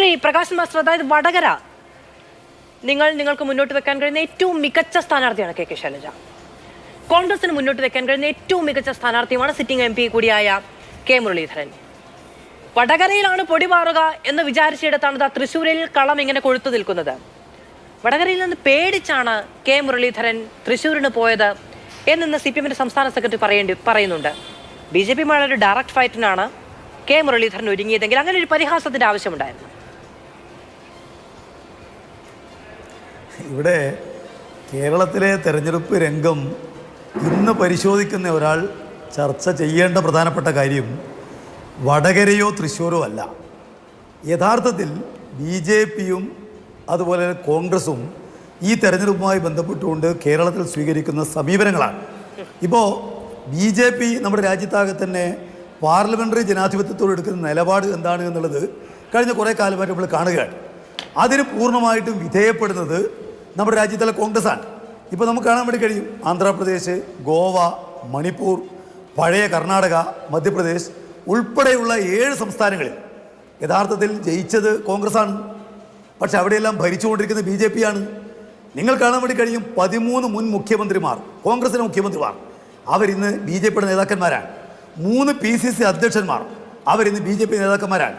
Shri Prakash master, അതായത് വടകര നിങ്ങൾക്ക് മുന്നോട്ട് വെക്കാൻ കഴിയുന്ന ഏറ്റവും മികച്ച സ്ഥാനാർത്ഥിയാണ് കെ ശൈലജ. കോൺഗ്രസിന് മുന്നോട്ട് വെക്കാൻ കഴിയുന്ന ഏറ്റവും മികച്ച സ്ഥാനാർത്ഥിയുമാണ് സിറ്റിംഗ് MP കൂടിയായ കെ മുരളീധരൻ. വടകരയിലാണ് പൊടി മാറുക എന്ന് വിചാരിച്ചിടത്താണ് തൃശ്ശൂരിൽ കളം ഇങ്ങനെ കൊഴുത്തു നിൽക്കുന്നത്. വടകരയിൽ നിന്ന് പേടിച്ചാണ് കെ മുരളീധരൻ തൃശ്ശൂരിന് പോയത് എന്ന് CPM സംസ്ഥാന സെക്രട്ടറി പറയുന്നുണ്ട്. BJP ഒരു ഡയറക്ട് ഫൈറ്റിനാണ് കെ മുരളീധരൻ ഒരുങ്ങിയതെങ്കിൽ അങ്ങനെ ഒരു പരിഹാസത്തിന്റെ ആവശ്യമുണ്ടായിരുന്നു. ഇവിടെ കേരളത്തിലെ തെരഞ്ഞെടുപ്പ് രംഗം ഇന്ന് പരിശോധിക്കുന്ന ഒരാൾ ചർച്ച ചെയ്യേണ്ട പ്രധാനപ്പെട്ട കാര്യം വടകരയോ തൃശ്ശൂരോ അല്ല. യഥാർത്ഥത്തിൽ BJPയും അതുപോലെ കോൺഗ്രസും ഈ തെരഞ്ഞെടുപ്പുമായി ബന്ധപ്പെട്ടുകൊണ്ട് കേരളത്തിൽ സ്വീകരിക്കുന്ന സമീപനങ്ങളാണ്. ഇപ്പോൾ BJP നമ്മുടെ രാജ്യത്താകെ തന്നെ പാർലമെൻ്ററി ജനാധിപത്യത്തോട് എടുക്കുന്ന നിലപാട് എന്താണ് എന്നുള്ളത് കഴിഞ്ഞ കുറേ കാലമായിട്ട് നമ്മൾ കാണുകയാണ്. അതിന് പൂർണ്ണമായിട്ടും വിധേയപ്പെടുന്നത് നമ്മുടെ രാജ്യത്തുള്ള കോൺഗ്രസ്സാണ്. ഇപ്പോൾ നമുക്ക് കാണാൻ വേണ്ടി കഴിയും ആന്ധ്രാപ്രദേശ്, ഗോവ, മണിപ്പൂർ, പഴയ കർണാടക, മധ്യപ്രദേശ് ഉൾപ്പെടെയുള്ള 7 സംസ്ഥാനങ്ങളിൽ യഥാർത്ഥത്തിൽ ജയിച്ചത് കോൺഗ്രസ്സാണ്. പക്ഷെ അവിടെയെല്ലാം ഭരിച്ചുകൊണ്ടിരിക്കുന്ന BJP ആണ്. നിങ്ങൾ കാണാൻ വേണ്ടി കഴിയും 13 മുൻ മുഖ്യമന്ത്രിമാർ, കോൺഗ്രസിലെ മുഖ്യമന്ത്രിമാർ, അവരിന്ന് BJPയുടെ നേതാക്കന്മാരാണ്. 3 PCC അധ്യക്ഷന്മാർ, അവരിന്ന് BJP നേതാക്കന്മാരാണ്.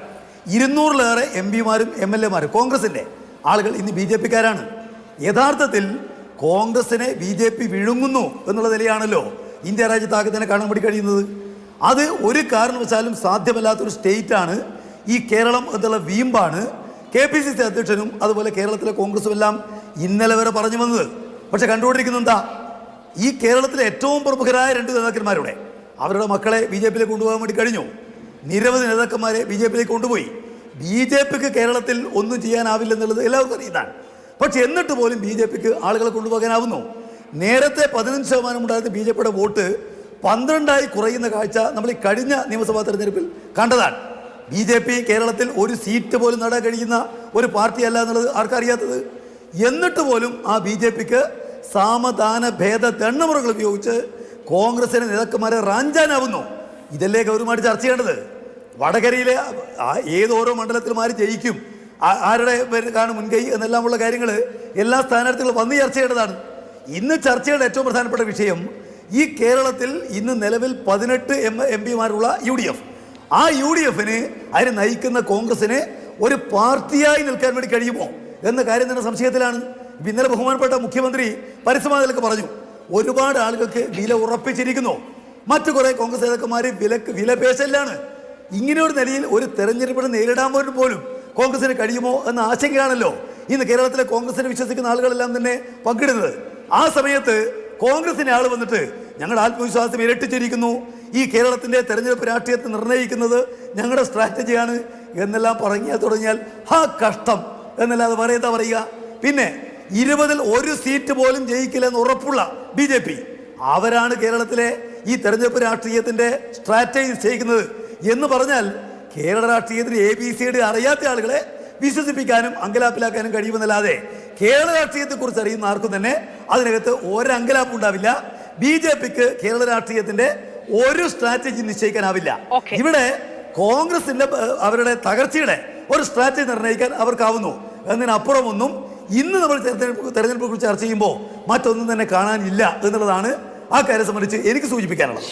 200-ലേറെ MPമാരും MLAമാരും കോൺഗ്രസിൻ്റെ ആളുകൾ ഇന്ന് BJPക്കാരാണ്. യഥാർത്ഥത്തിൽ കോൺഗ്രസിനെ BJP വിഴുങ്ങുന്നു എന്നുള്ള നിലയാണല്ലോ ഇന്ത്യ രാജ്യത്താകെ തന്നെ കാണാൻ വേണ്ടി കഴിയുന്നത്. അത് ഒരു കാരണവശാലും സാധ്യമല്ലാത്തൊരു സ്റ്റേറ്റാണ് ഈ കേരളം എന്നുള്ള വീമ്പാണ് KPCC അധ്യക്ഷനും അതുപോലെ കേരളത്തിലെ കോൺഗ്രസും എല്ലാം ഇന്നലെ വരെ പറഞ്ഞു വന്നത്. പക്ഷെ കണ്ടുകൊണ്ടിരിക്കുന്നത് എന്താ? ഈ കേരളത്തിലെ ഏറ്റവും പ്രമുഖരായ 2 നേതാക്കന്മാരുടെ അവരുടെ മക്കളെ BJPയിലേക്ക് കൊണ്ടുപോകാൻ വേണ്ടി കഴിഞ്ഞു. നിരവധി നേതാക്കന്മാരെ BJPയിലേക്ക് കൊണ്ടുപോയി. BJPക്ക് കേരളത്തിൽ ഒന്നും ചെയ്യാനാവില്ലെന്നുള്ളത് എല്ലാവർക്കും അറിയുന്നതാണ്. പക്ഷെ എന്നിട്ട് പോലും BJPക്ക് ആളുകളെ കൊണ്ടുപോകാനാവുന്നു. നേരത്തെ 15% ഉണ്ടായിരുന്ന BJPയുടെ വോട്ട് 12ആയി കുറയുന്ന കാഴ്ച നമ്മൾ ഈ കഴിഞ്ഞ നിയമസഭാ തെരഞ്ഞെടുപ്പിൽ കണ്ടതാണ്. BJP കേരളത്തിൽ ഒരു സീറ്റ് പോലും നേടാൻ കഴിയുന്ന ഒരു പാർട്ടിയല്ല എന്നുള്ളത് ആർക്കറിയാത്തത്. എന്നിട്ട് പോലും ആ BJPക്ക് സാമദാന ഭേദ ദണ്ഡമുറകൾ ഉപയോഗിച്ച് കോൺഗ്രസിനെ നേതാക്കന്മാരെ റാഞ്ചാനാവുന്നു. ഇതല്ലേ ഗൗരവമായിട്ട് ചർച്ച ചെയ്യേണ്ടത്. വടകരയിലെ ഏതോരോ മണ്ഡലത്തിലും ആര് ജയിക്കും, ആരുടെ പേരിലാണ് മുൻകൈ എന്നെല്ലാമുള്ള കാര്യങ്ങൾ എല്ലാ സ്ഥാനാർത്ഥികളും വന്ന് ചർച്ച ചെയ്യേണ്ടതാണ്. ഇന്ന് ചർച്ചയുടെ ഏറ്റവും പ്രധാനപ്പെട്ട വിഷയം ഈ കേരളത്തിൽ ഇന്ന് നിലവിൽ 18 MPമാരുള്ള UDF, ആ UDFന് അതിനെ നയിക്കുന്ന കോൺഗ്രസിന് ഒരു പാർട്ടിയായി നിൽക്കാൻ വേണ്ടി കഴിയുമോ എന്ന കാര്യം തന്നെ സംശയത്തിലാണ്. ഇന്നലെ ബഹുമാനപ്പെട്ട മുഖ്യമന്ത്രി പരസ്യമാതിലൊക്കെ പറഞ്ഞു ഒരുപാട് ആളുകൾക്ക് വില ഉറപ്പിച്ചിരിക്കുന്നു. മറ്റു കുറേ കോൺഗ്രസ് നേതാക്കന്മാർ വില പേശലാണ്. ഇങ്ങനെ ഒരു നിലയിൽ ഒരു തെരഞ്ഞെടുപ്പിനെ നേരിടാൻ പോലും കോൺഗ്രസിന് കഴിയുമോ എന്ന ആശങ്കയാണല്ലോ ഇന്ന് കേരളത്തിലെ കോൺഗ്രസിനെ വിശ്വസിക്കുന്ന ആളുകളെല്ലാം തന്നെ പങ്കിടുന്നത്. ആ സമയത്ത് കോൺഗ്രസിൻ്റെ ആൾ വന്നിട്ട് ഞങ്ങളുടെ ആത്മവിശ്വാസം ഇരട്ടിച്ചിരിക്കുന്നു, ഈ കേരളത്തിൻ്റെ തെരഞ്ഞെടുപ്പ് രാഷ്ട്രീയത്തെ നിർണ്ണയിക്കുന്നത് ഞങ്ങളുടെ സ്ട്രാറ്റജിയാണ് എന്നെല്ലാം തുടങ്ങിയാൽ കഷ്ടം എന്നല്ലാതെ വേറെ എന്താ പറയുക. പിന്നെ 20-ൽ 1 സീറ്റ് പോലും ജയിക്കില്ലെന്ന് ഉറപ്പുള്ള BJP, അവരാണ് കേരളത്തിലെ ഈ തെരഞ്ഞെടുപ്പ് രാഷ്ട്രീയത്തിൻ്റെ സ്ട്രാറ്റജി നിശ്ചയിക്കുന്നത് എന്ന് പറഞ്ഞാൽ കേരള രാഷ്ട്രീയത്തിന് ABCD അറിയാത്ത ആളുകളെ വിശ്വസിപ്പിക്കാനും അങ്കലാപ്പിലാക്കാനും കഴിയുമെന്നല്ലാതെ കേരള രാഷ്ട്രീയത്തെക്കുറിച്ച് അറിയുന്ന ആർക്കും തന്നെ അതിനകത്ത് ഒരങ്കലാപ്പും ഉണ്ടാവില്ല. BJPക്ക് കേരള രാഷ്ട്രീയത്തിന്റെ ഒരു സ്ട്രാറ്റജി നിശ്ചയിക്കാനാവില്ല. ഇവിടെ കോൺഗ്രസിന്റെ അവരുടെ തകർച്ചയുടെ ഒരു സ്ട്രാറ്റജി നിർണ്ണയിക്കാൻ അവർക്കാവുന്നു. എന്നതിനപ്പുറമൊന്നും ഇന്ന് നമ്മൾ തെരഞ്ഞെടുപ്പിനെ കുറിച്ച് ചർച്ച ചെയ്യുമ്പോൾ മറ്റൊന്നും തന്നെ കാണാനില്ല എന്നുള്ളതാണ് ആ കാര്യം സംബന്ധിച്ച് എനിക്ക് സൂചിപ്പിക്കാനുള്ളത്.